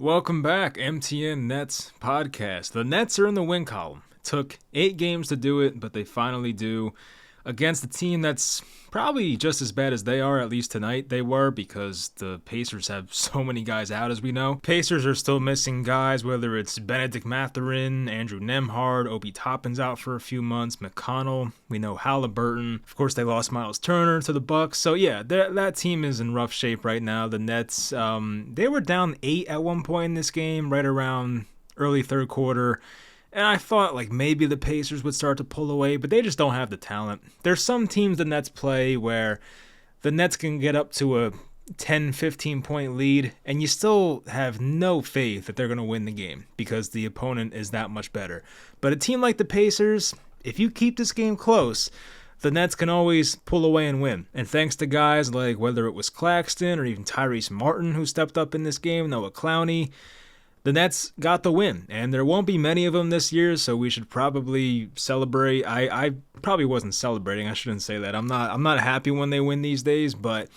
Welcome back, MTN Nets podcast. The Nets are in the win column. It took 8 games to do it, but they finally do against a team that's probably just as bad as they are, at least tonight they were, because the Pacers have so many guys out, as we know. Pacers are still missing guys, whether it's Benedict Mathurin, Andrew Nembhard, Obi Toppin's out for a few months, McConnell, we know Halliburton. Of course, they lost Miles Turner to the Bucks. So yeah, that team is in rough shape right now. The Nets, they were down 8 at one point in this game, right around early third quarter. And I thought like maybe the Pacers would start to pull away, but they just don't have the talent. There's some teams the Nets play where the Nets can get up to a 10, 15 point lead, and you still have no faith that they're going to win the game because the opponent is that much better. But a team like the Pacers, if you keep this game close, the Nets can always pull away and win. And thanks to guys like whether it was Claxton or even Tyrese Martin who stepped up in this game, Noah Clowney, the Nets got the win, and there won't be many of them this year, so we should probably celebrate. I probably wasn't celebrating. I shouldn't say that. I'm not happy when they win these days, but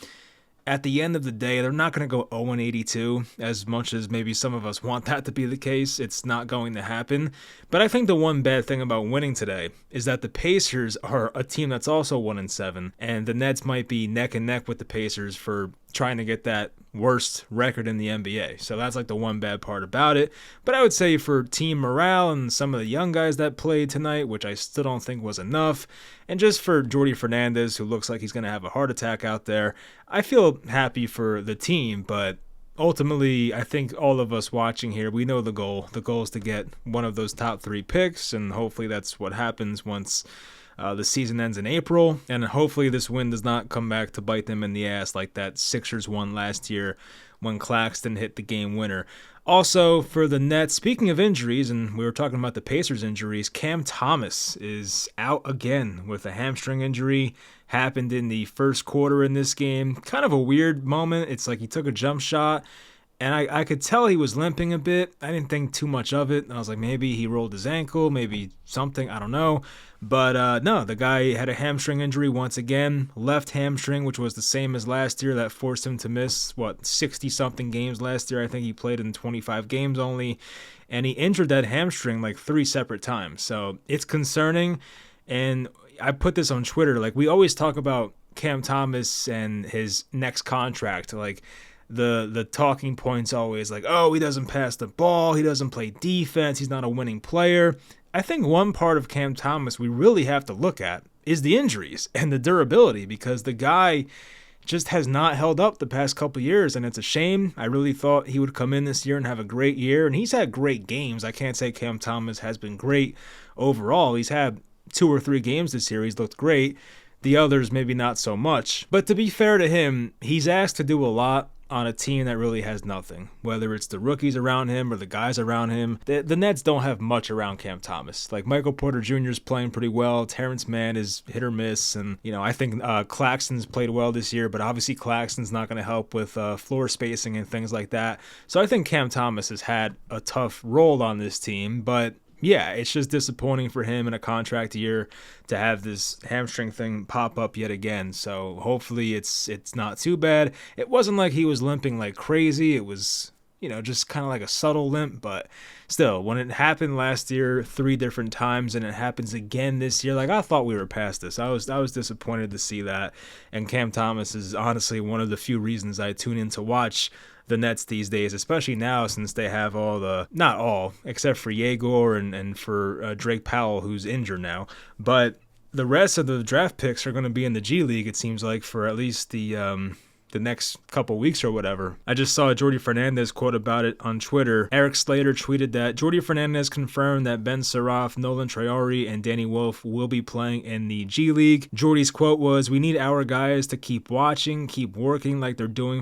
at the end of the day, they're not going to go 0-82 as much as maybe some of us want that to be the case. It's not going to happen. But I think the one bad thing about winning today is that the Pacers are a team that's also 1-7, and the Nets might be neck and neck with the Pacers for trying to get that worst record in the NBA. So that's like the one bad part about it. But I would say for team morale and some of the young guys that played tonight, which I still don't think was enough, and just for Jordi Fernandez, who looks like he's going to have a heart attack out there, I feel happy for the team, but ultimately, I think all of us watching here, we know the goal. The goal is to get one of those top 3 picks, and hopefully that's what happens once the season ends in April, and hopefully this win does not come back to bite them in the ass like that Sixers won last year when Claxton hit the game winner. Also, for the Nets, speaking of injuries, and we were talking about the Pacers injuries, Cam Thomas is out again with a hamstring injury. Happened in the first quarter in this game. Kind of a weird moment. It's like he took a jump shot, and I could tell he was limping a bit. I didn't think too much of it. I was like, maybe he rolled his ankle, maybe something, I don't know. But no, the guy had a hamstring injury once again, left hamstring, which was the same as last year. That forced him to miss, 60-something games last year. I think he played in 25 games only. And he injured that hamstring like 3 separate times. So it's concerning. And I put this on Twitter. Like, we always talk about Cam Thomas and his next contract. Like, the talking points always like, oh, he doesn't pass the ball, he doesn't play defense, he's not a winning player. I think one part of Cam Thomas we really have to look at is the injuries and the durability, because the guy just has not held up the past couple years, and it's a shame. I really thought he would come in this year and have a great year, and he's had great games. I can't say Cam Thomas has been great overall. He's had 2 or 3 games this year. He's looked great. The others maybe not so much. But to be fair to him, he's asked to do a lot on a team that really has nothing, whether it's the rookies around him or the guys around him. The Nets don't have much around Cam Thomas. Like, Michael Porter Jr. is playing pretty well. Terrence Mann is hit or miss. And, I think Claxton's played well this year, but obviously Claxton's not going to help with floor spacing and things like that. So I think Cam Thomas has had a tough role on this team, but yeah, it's just disappointing for him in a contract year to have this hamstring thing pop up yet again. So hopefully it's not too bad. It wasn't like he was limping like crazy. It was, just kind of like a subtle limp. But still, when it happened last year 3 different times and it happens again this year, like, I thought we were past this. I was disappointed to see that. And Cam Thomas is honestly one of the few reasons I tune in to watch the Nets these days, especially now since they have not all, except for Yegor and for Drake Powell, who's injured now. But the rest of the draft picks are going to be in the G League, it seems like, for at least the next couple weeks or whatever. I just saw a Jordi Fernandez quote about it on Twitter. Eric Slater tweeted that Jordi Fernandez confirmed that Ben Surratt, Nolan Traore, and Danny Wolf will be playing in the G League. Jordi's quote was, "We need our guys to keep watching, keep working like they're doing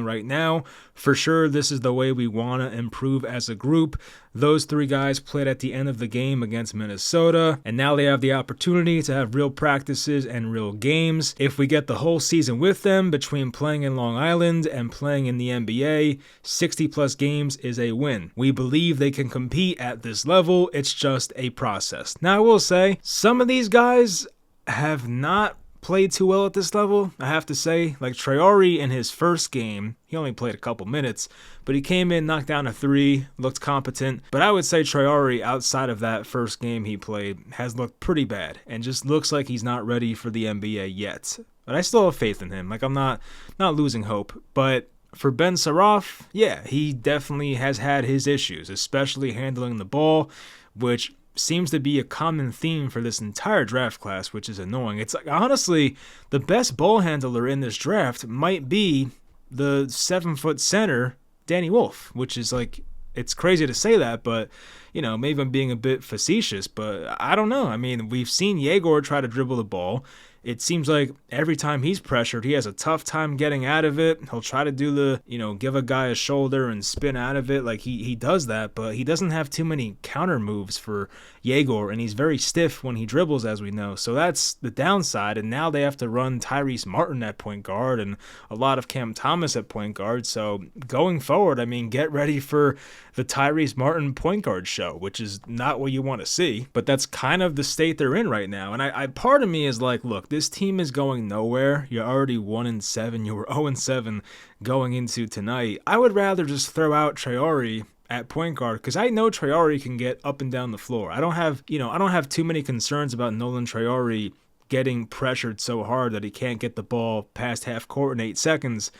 right now. For sure, this is the way we want to improve as a group. Those 3 guys played at the end of the game against Minnesota, and now they have the opportunity to have real practices and real games. If we get the whole season with them, between playing in Long Island and playing in the NBA, 60-plus games is a win. We believe they can compete at this level. It's just a process." Now, I will say, some of these guys have not played too well at this level, I have to say. Like Traore in his first game, he only played a couple minutes, but he came in, knocked down a 3, looked competent. But I would say Traore, outside of that first game he played, has looked pretty bad and just looks like he's not ready for the NBA yet. But I still have faith in him. Like, I'm not losing hope. But for Ben Saraf, yeah, he definitely has had his issues, especially handling the ball, which seems to be a common theme for this entire draft class, which is annoying. It's like, honestly, the best ball handler in this draft might be the 7-foot center, Danny Wolf, which is like, it's crazy to say that, but, you know, maybe I'm being a bit facetious, but I don't know. I mean, we've seen Yegor try to dribble the ball. It seems like every time he's pressured, he has a tough time getting out of it. He'll try to do the, give a guy a shoulder and spin out of it. Like, he does that, but he doesn't have too many counter moves for Yegor, and he's very stiff when he dribbles, as we know. So that's the downside, and now they have to run Tyrese Martin at point guard and a lot of Cam Thomas at point guard. So going forward, I mean, get ready for the Tyrese Martin point guard show, which is not what you want to see, but that's kind of the state they're in right now. And I part of me is like, look, this team is going nowhere. You're already 1-7. You were 0-7 going into tonight. I would rather just throw out Traore at point guard, because I know Traore can get up and down the floor. I don't have too many concerns about Nolan Traore getting pressured so hard that he can't get the ball past half court in 8 seconds.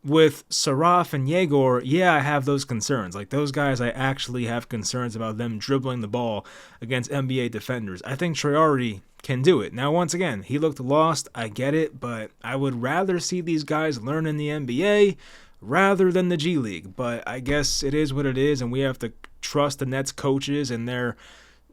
With Saraf and Yegor, yeah, I have those concerns. Like, those guys, I actually have concerns about them dribbling the ball against NBA defenders. I think Traore can do it. Now, once again, he looked lost. I get it, but I would rather see these guys learn in the NBA rather than the G League. But I guess it is what it is, and we have to trust the Nets coaches and their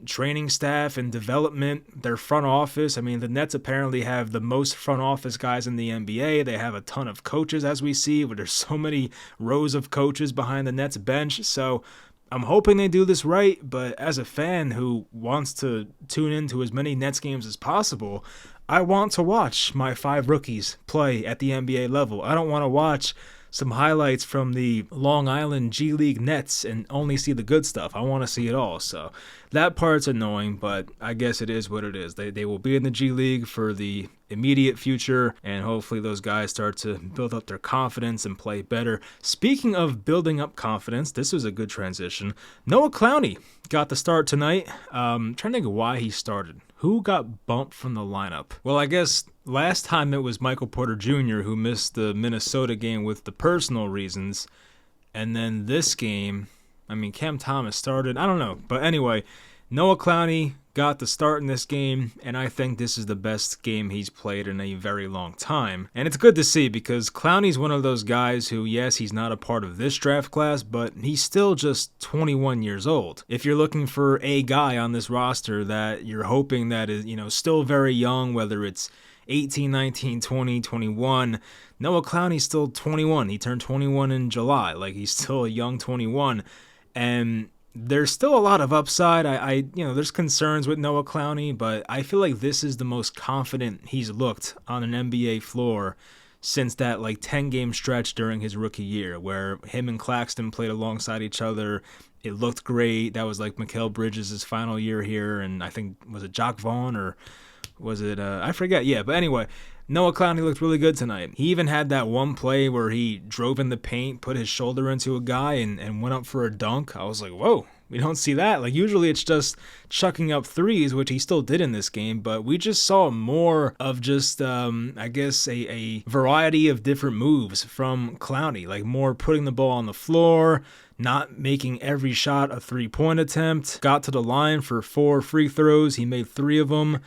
training staff and development, their front office. I mean, the Nets apparently have the most front office guys in the NBA. They have a ton of coaches, as we see, but there's so many rows of coaches behind the Nets bench. So I'm hoping they do this right, but as a fan who wants to tune into as many Nets games as possible, I want to watch my 5 rookies play at the NBA level. I don't want to watch some highlights from the Long Island G League Nets and only see the good stuff. I want to see it all. So that part's annoying, but I guess it is what it is. They will be in the G League for the immediate future, and hopefully those guys start to build up their confidence and play better. Speaking of building up confidence, this was a good transition. Noah Clowney got the start tonight. Trying to think of why he started. Who got bumped from the lineup? Well, I guess last time it was Michael Porter Jr. who missed the Minnesota game with the personal reasons. And then this game, I mean, Cam Thomas started. I don't know. But anyway, Noah Clowney got the start in this game, and I think this is the best game he's played in a very long time. And it's good to see, because Clowney's one of those guys who, yes, he's not a part of this draft class, but he's still just 21 years old. If you're looking for a guy on this roster that you're hoping that is, still very young, whether it's 18, 19, 20, 21, Noah Clowney's still 21. He turned 21 in July. Like, he's still a young 21. And there's still a lot of upside. There's concerns with Noah Clowney, but I feel like this is the most confident he's looked on an NBA floor since that 10-game stretch during his rookie year, where him and Claxton played alongside each other. It looked great. That was Mikal Bridges' final year here, and I think, was it Jock Vaughn, or was it, I forget. Yeah, but anyway, Noah Clowney looked really good tonight. He even had that one play where he drove in the paint, put his shoulder into a guy, and went up for a dunk. I was like, whoa, we don't see that. Usually it's just chucking up threes, which he still did in this game, but we just saw more of just, I guess, a variety of different moves from Clowney. More putting the ball on the floor, not making every shot a three-point attempt. Got to the line for 4 free throws. He made 3 of them.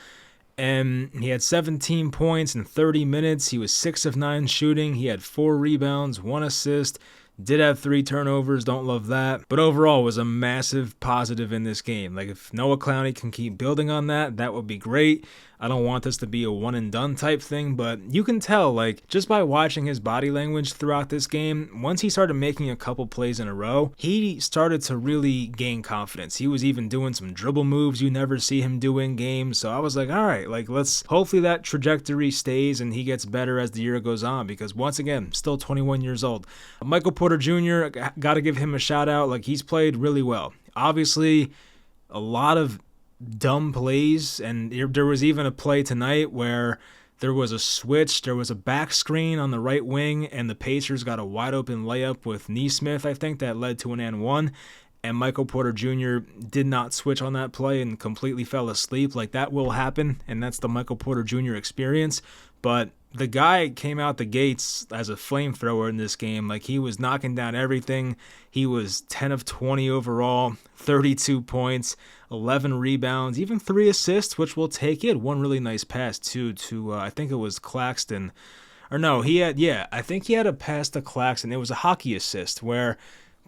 And he had 17 points in 30 minutes. He was 6 of 9 shooting. He had 4 rebounds, 1 assist. Did have 3 turnovers. Don't love that. But overall, was a massive positive in this game. If Noah Clowney can keep building on that, that would be great. I don't want this to be a one-and-done type thing, but you can tell, just by watching his body language throughout this game, once he started making a couple plays in a row, he started to really gain confidence. He was even doing some dribble moves you never see him do in games, so I was like, all right, let's hopefully that trajectory stays and he gets better as the year goes on, because once again, still 21 years old. Michael Porter Jr., got to give him a shout-out. He's played really well. Obviously, a lot of dumb plays, and there was even a play tonight where there was a switch, there was a back screen on the right wing, and the Pacers got a wide open layup with Neesmith, I think, that led to an and one. And Michael Porter Jr. did not switch on that play and completely fell asleep. Like, that will happen, and that's the Michael Porter Jr. experience. But the guy came out the gates as a flamethrower in this game. Like, he was knocking down everything. He was 10 of 20 overall, 32 points, 11 rebounds, even 3 assists, which we'll take. He had one really nice pass, too, to I think it was Claxton. Or no, I think he had a pass to Claxton. It was a hockey assist where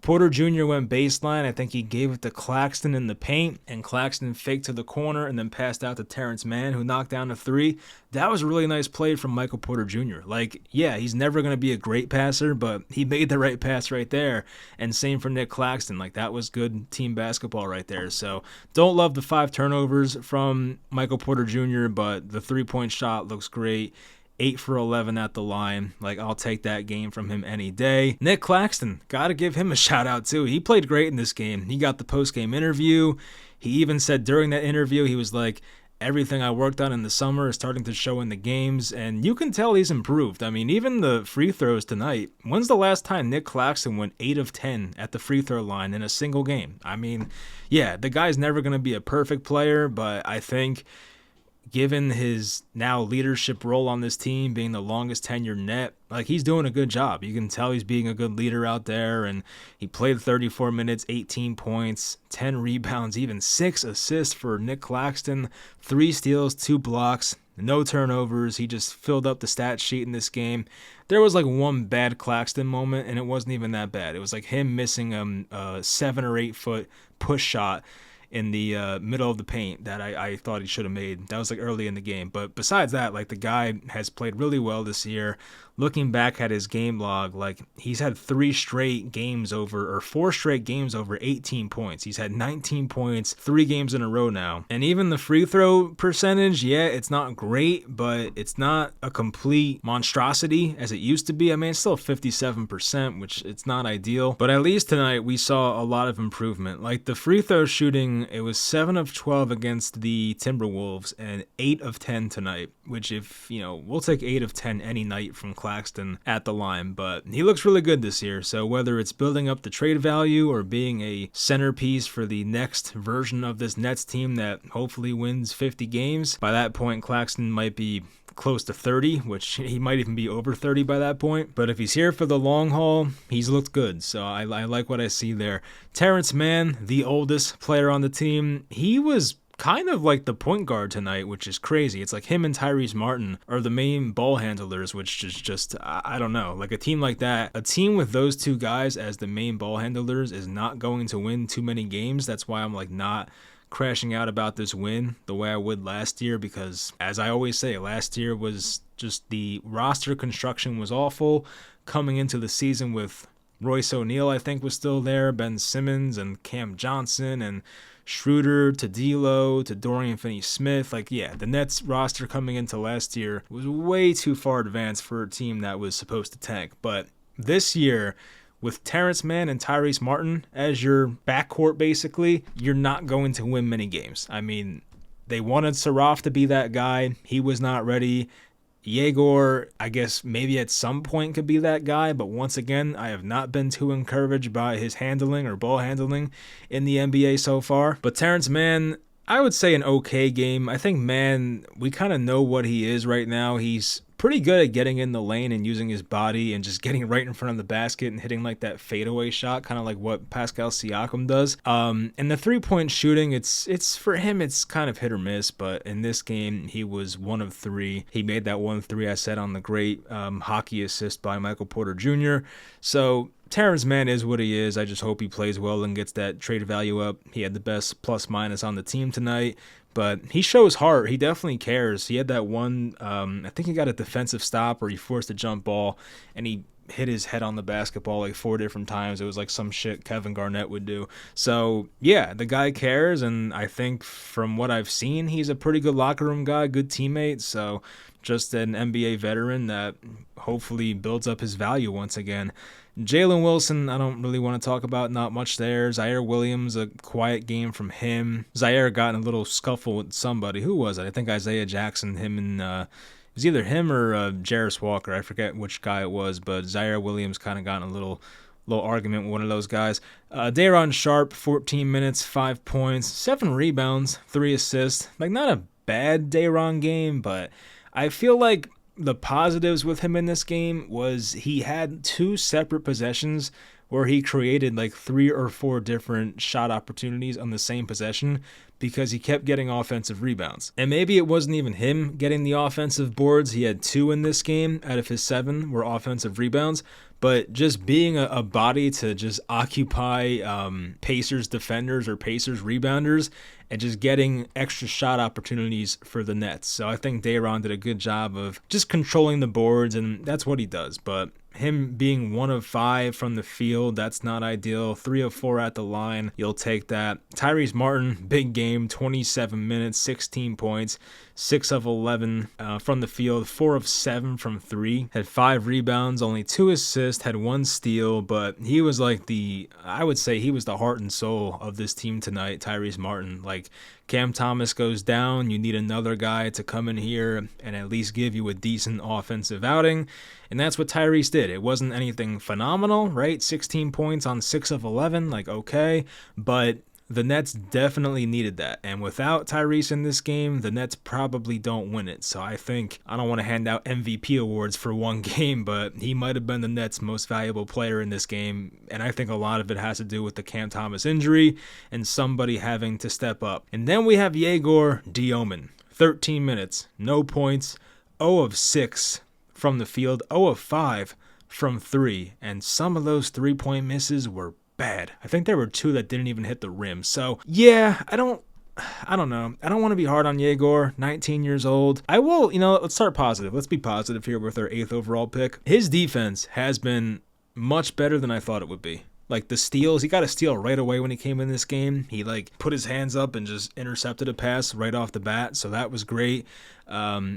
Porter Jr. went baseline. I think he gave it to Claxton in the paint, and Claxton faked to the corner and then passed out to Terrence Mann, who knocked down a 3. That was a really nice play from Michael Porter Jr. Like, yeah, he's never going to be a great passer, but he made the right pass right there. And same for Nick Claxton. Like, that was good team basketball right there. So don't love the 5 turnovers from Michael Porter Jr., but the 3-point shot looks great. 8 for 11 at the line. Like, I'll take that game from him any day. Nick Claxton, got to give him a shout out too. He played great in this game. He got the post-game interview. He even said during that interview, he was like, everything I worked on in the summer is starting to show in the games, and you can tell he's improved. I mean, even the free throws tonight. When's the last time Nick Claxton went 8 of 10 at the free throw line in a single game? I mean, yeah, the guy's never going to be a perfect player, but I think given his now leadership role on this team, being the longest tenured net, like, he's doing a good job. You can tell he's being a good leader out there, and he played 34 minutes, 18 points, 10 rebounds, even 6 assists for Nick Claxton, 3 steals, 2 blocks, no turnovers. He just filled up the stat sheet in this game. There was like one bad Claxton moment, and it wasn't even that bad. It was like him missing a 7 or 8 foot push shot in the middle of the paint that I thought he should have made. That was like early in the game. But besides that, like, the guy has played really well this year. Looking back at his game log, like, he's had 4 straight games over 18 points. He's had 19 points 3 games in a row now. And even the free throw percentage, yeah, it's not great, but it's not a complete monstrosity as it used to be. I mean, it's still 57%, which it's not ideal. But at least tonight we saw a lot of improvement. Like, the free throw shooting, it was 7 of 12 against the Timberwolves and 8 of 10 tonight, which, if, we'll take 8 of 10 any night from Claxton at the line, but he looks really good this year. So whether it's building up the trade value or being a centerpiece for the next version of this Nets team that hopefully wins 50 games, by that point Claxton might be close to 30, which he might even be over 30 by that point. But if he's here for the long haul, he's looked good. So I like what I see there. Terrence Mann, the oldest player on the team, he was kind of like the point guard tonight, which is crazy. It's like him and Tyrese Martin are the main ball handlers, which is just, I don't know. Like, a team like that, a team with those 2 guys as the main ball handlers is not going to win too many games. That's why I'm like not crashing out about this win the way I would last year, because, as I always say, last year was just, the roster construction was awful. Coming into the season with Royce O'Neal, I think, was still there, Ben Simmons and Cam Johnson and Schroeder to D'Lo to Dorian Finney-Smith. Like, yeah, the Nets roster coming into last year was way too far advanced for a team that was supposed to tank. But this year, with Terrence Mann and Tyrese Martin as your backcourt, basically, you're not going to win many games. I mean, they wanted Saraf to be that guy. He was not ready. Yegor, I guess maybe at some point could be that guy, but once again, I have not been too encouraged by his handling or ball handling in the NBA so far. But Terrence Mann, I would say an okay game. I think Mann, we kind of know what he is right now. He's pretty good at getting in the lane and using his body and just getting right in front of the basket and hitting like that fadeaway shot, kind of like what Pascal Siakam does. And the 3-point shooting, it's for him, it's kind of hit or miss, but in this game, he was 1 of 3. He made that 1-3 I said on the great hockey assist by Michael Porter Jr. So Terrence Mann is what he is. I just hope he plays well and gets that trade value up. He had the best plus-minus on the team tonight. But he shows heart. He definitely cares. He had that one, I think he got a defensive stop where he forced a jump ball, and he hit his head on the basketball like 4 different times. It was like some shit Kevin Garnett would do. So, yeah, the guy cares, and I think from what I've seen, he's a pretty good locker room guy, good teammate. So, just an NBA veteran that hopefully builds up his value once again. Jalen Wilson, I don't really want to talk about, not much there. Zaire Williams, a quiet game from him. Zaire got in a little scuffle with somebody. Who was it? I think Isaiah Jackson, him and was either him or Jarris Walker. I forget which guy it was, but Zaire Williams kind of got in a little argument with one of those guys. Day'Ron Sharpe, 14 minutes, 5 points, 7 rebounds, 3 assists. Like, not a bad Day'Ron game, but I feel like the positives with him in this game was he had 2 separate possessions where he created like 3 or 4 different shot opportunities on the same possession because he kept getting offensive rebounds. And maybe it wasn't even him getting the offensive boards. He had 2 in this game out of his 7 were offensive rebounds. But just being a body to just occupy Pacers defenders or Pacers rebounders and just getting extra shot opportunities for the Nets. So I think Day'Ron did a good job of just controlling the boards, and that's what he does. But him being 1 of 5 from the field, that's not ideal. 3 of 4 at the line, you'll take that. Tyrese Martin, big game, 27 minutes, 16 points, 6 of 11 from the field, 4 of 7 from 3, had 5 rebounds, only 2 assists, had 1 steal, but he was like I would say he was the heart and soul of this team tonight, Tyrese Martin. Like, Cam Thomas goes down, you need another guy to come in here and at least give you a decent offensive outing, and that's what Tyrese did. It wasn't anything phenomenal, right? 16 points on 6 of 11, like, okay, but the Nets definitely needed that, and without Tyrese in this game, the Nets probably don't win it. So I don't want to hand out MVP awards for one game, but he might have been the Nets' most valuable player in this game, and I think a lot of it has to do with the Cam Thomas injury and somebody having to step up. And then we have Yegor Dioman, 13 minutes, no points, 0 of 6 from the field, 0 of 5 from 3, and some of those 3-point misses were bad. I think there were 2 that didn't even hit the rim. So yeah, I don't know. I don't want to be hard on Yegor, 19 years old. I will, let's start positive. Let's be positive here with our 8th overall pick. His defense has been much better than I thought it would be. Like, the steals, he got a steal right away when he came in this game. He put his hands up and just intercepted a pass right off the bat, so that was great.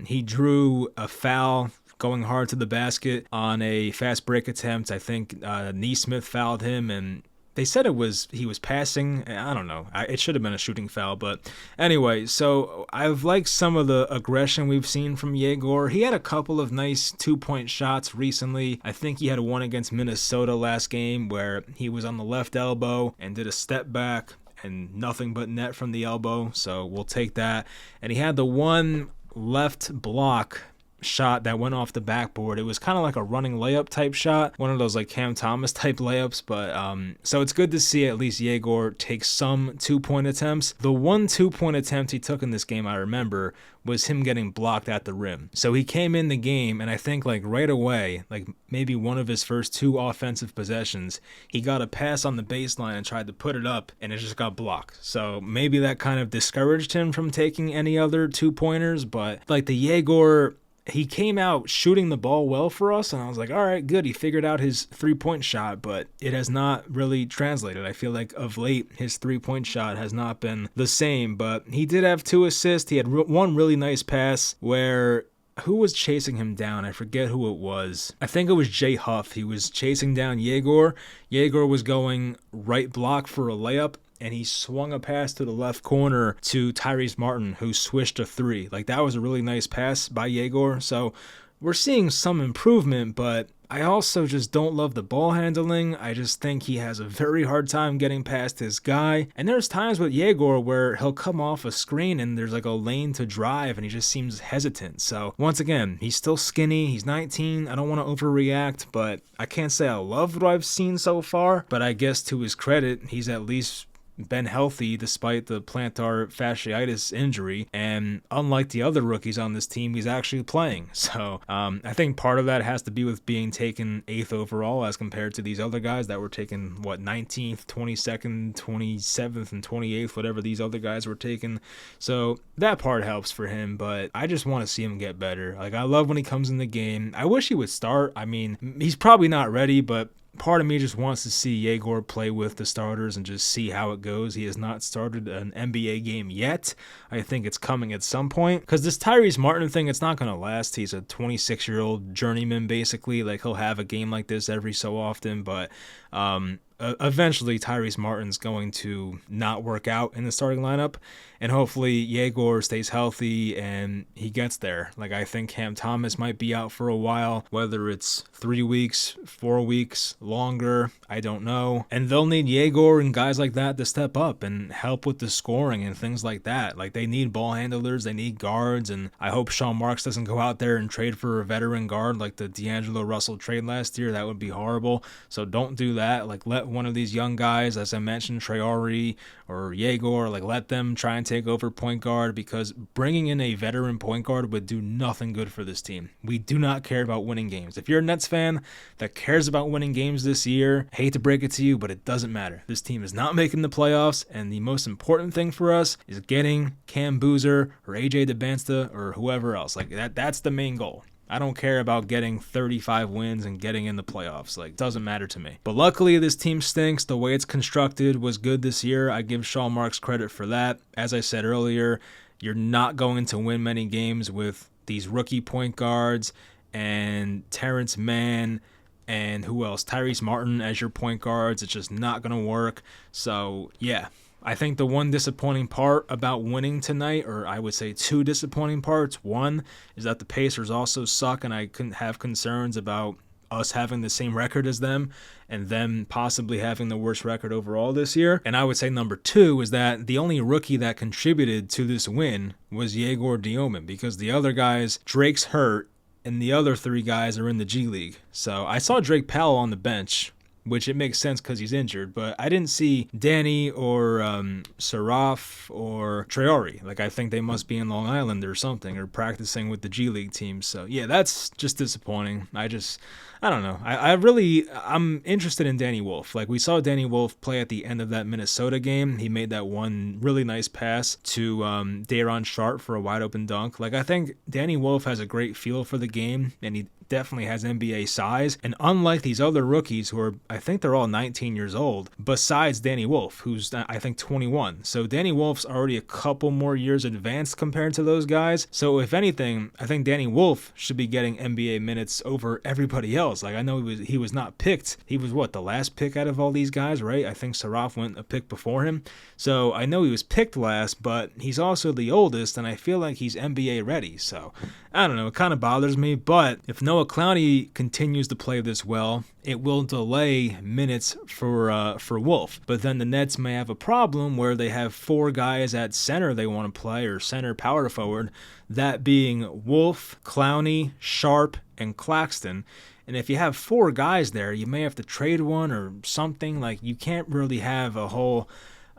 He drew a foul going hard to the basket on a fast break attempt. I think Nesmith fouled him, and they said he was passing. I don't know. It should have been a shooting foul, but anyway, so I've liked some of the aggression we've seen from Yegor. He had a couple of nice 2-point shots recently. I think he had one against Minnesota last game where he was on the left elbow and did a step back and nothing but net from the elbow, so we'll take that. And he had the one left block shot that went off the backboard. It was kind of like a running layup type shot, one of those like Cam Thomas type layups, but so it's good to see at least Yegor take some 2-point attempts. The one 2-point attempt he took in this game, I remember, was him getting blocked at the rim. So he came in the game, and I think like right away, like maybe one of his first 2 offensive possessions, he got a pass on the baseline and tried to put it up, and it just got blocked. So maybe that kind of discouraged him from taking any other 2-pointers, but like the Yegor, he came out shooting the ball well for us, and I was like, all right, good. He figured out his 3-point shot, but it has not really translated. I feel like of late, his 3-point shot has not been the same, but he did have 2 assists. He had one really nice pass where who was chasing him down? I forget who it was. I think it was Jay Huff. He was chasing down Yegor. Yegor was going right block for a layup, and he swung a pass to the left corner to Tyrese Martin, who swished a 3. Like, that was a really nice pass by Yegor. So we're seeing some improvement, but I also just don't love the ball handling. I just think he has a very hard time getting past his guy. And there's times with Yegor where he'll come off a screen and there's like a lane to drive and he just seems hesitant. So once again, he's still skinny. He's 19. I don't want to overreact, but I can't say I love what I've seen so far. But I guess to his credit, he's at least been healthy despite the plantar fasciitis injury, and unlike the other rookies on this team, he's actually playing. So I think part of that has to be with being taken 8th overall as compared to these other guys that were taken 19th, 22nd, 27th, and 28th, whatever these other guys were taken. So that part helps for him, but I just want to see him get better. Like, I love when he comes in the game. I wish he would start. I mean, he's probably not ready, but part of me just wants to see Yegor play with the starters and just see how it goes. He has not started an NBA game yet. I think it's coming at some point. Because this Tyrese Martin thing, it's not going to last. He's a 26-year-old journeyman, basically. Like, he'll have a game like this every so often. But eventually Tyrese Martin's going to not work out in the starting lineup, and hopefully Yegor stays healthy and he gets there. Like, I think Cam Thomas might be out for a while, whether it's 3 weeks, 4 weeks, longer, I don't know. And they'll need Yegor and guys like that to step up and help with the scoring and things like that. Like, they need ball handlers, they need guards, and I hope Sean Marks doesn't go out there and trade for a veteran guard like the D'Angelo Russell trade last year. That would be horrible. So don't do that. Like, let one of these young guys, as I mentioned, Traore or Yegor, like, let them try and take over point guard, because bringing in a veteran point guard would do nothing good for this team. We do not care about winning games. If you're a Nets fan that cares about winning games this year, hate to break it to you, but it doesn't matter. This team is not making the playoffs, and the most important thing for us is getting Cam Boozer or AJ DeBansta or whoever else. Like, that's the main goal. I don't care about getting 35 wins and getting in the playoffs. Like, doesn't matter to me. But luckily, this team stinks. The way it's constructed was good this year. I give Sean Marks credit for that. As I said earlier, you're not going to win many games with these rookie point guards and Terrence Mann and who else? Tyrese Martin as your point guards. It's just not going to work. So, yeah. I think the one disappointing part about winning tonight, or I would say two disappointing parts, one is that the Pacers also suck, and I couldn't have concerns about us having the same record as them and them possibly having the worst record overall this year. And I would say number two is that the only rookie that contributed to this win was Yegor Dioman, because the other guys, Drake's hurt, and the other 3 guys are in the G League. So I saw Drake Powell on the bench, which it makes sense because he's injured, but I didn't see Danny or Saraf or Traore. Like, I think they must be in Long Island or something, or practicing with the G League team. So, yeah, that's just disappointing. I don't know. I'm interested in Danny Wolf. Like, we saw Danny Wolf play at the end of that Minnesota game. He made that one really nice pass to Day'Ron Sharpe for a wide open dunk. Like, I think Danny Wolf has a great feel for the game, and he definitely has NBA size. And unlike these other rookies who are, I think they're all 19 years old, besides Danny Wolf, who's I think 21. So Danny Wolf's already a couple more years advanced compared to those guys. So if anything, I think Danny Wolf should be getting NBA minutes over everybody else. Like, I know he was not picked. He was the last pick out of all these guys, right? I think Saraf went a pick before him. So I know he was picked last, but he's also the oldest, and I feel like he's NBA ready. So I don't know. It kind of bothers me, but if Noah Clowney continues to play this well, it will delay minutes for Wolf. But then the Nets may have a problem where they have 4 guys at center they want to play, or center power forward, that being Wolf, Clowney, Sharpe, and Claxton. And if you have 4 guys there, you may have to trade one or something. Like, you can't really have a whole...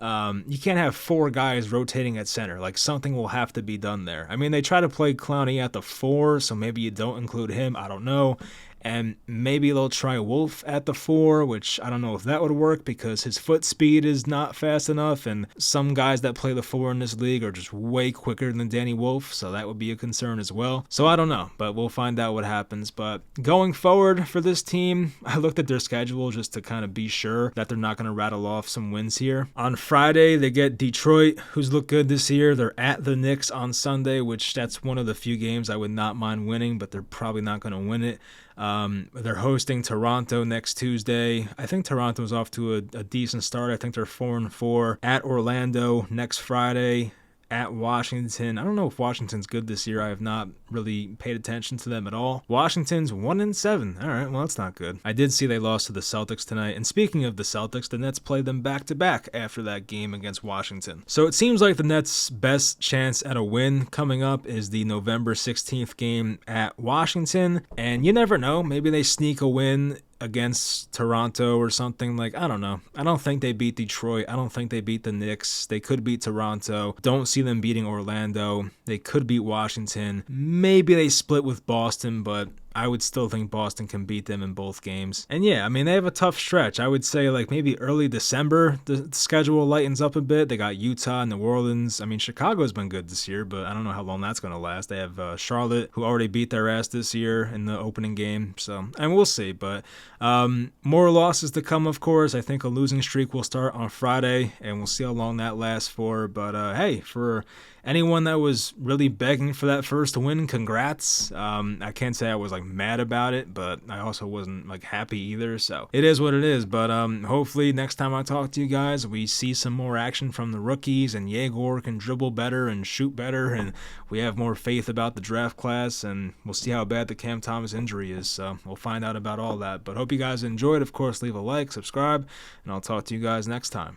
you can't have 4 guys rotating at center. Like, something will have to be done there. I mean, they try to play Clowney at the 4, so maybe you don't include him. I don't know. And maybe they'll try Wolf at the 4, which I don't know if that would work because his foot speed is not fast enough, and some guys that play the 4 in this league are just way quicker than Danny Wolf, so that would be a concern as well. So I don't know, but we'll find out what happens. But going forward for this team, I looked at their schedule just to kind of be sure that they're not going to rattle off some wins here. On Friday, they get Detroit, who's looked good this year. They're at the Knicks on Sunday, which that's one of the few games I would not mind winning, but they're probably not going to win it. They're hosting Toronto next Tuesday. I think Toronto's off to a decent start. I think they're 4-4. At Orlando next Friday. At Washington. I don't know if Washington's good this year. I have not really paid attention to them at all. Washington's 1-7. All right, well, that's not good. I did see they lost to the Celtics tonight. And speaking of the Celtics, the Nets played them back-to-back after that game against Washington. So it seems like the Nets' best chance at a win coming up is the November 16th game at Washington. And you never know. Maybe they sneak a win against Toronto or something. Like, I don't know. I don't think they beat Detroit. I don't think they beat the Knicks. They could beat Toronto. Don't see them beating Orlando. They could beat Washington. Maybe they split with Boston, but I would still think Boston can beat them in both games. And yeah, I mean, they have a tough stretch. I would say like maybe early December, the schedule lightens up a bit. They got Utah, New Orleans. I mean, Chicago's been good this year, but I don't know how long that's going to last. They have Charlotte, who already beat their ass this year in the opening game. So, and we'll see. But more losses to come, of course. I think a losing streak will start on Friday, and we'll see how long that lasts for. But hey, for anyone that was really begging for that first win, congrats. I can't say I was like mad about it, but I also wasn't like happy either. So it is what it is. But hopefully next time I talk to you guys, we see some more action from the rookies, and Yegor can dribble better and shoot better, and we have more faith about the draft class, and we'll see how bad the Cam Thomas injury is. So we'll find out about all that. But hope you guys enjoyed. Of course, leave a like, subscribe, and I'll talk to you guys next time.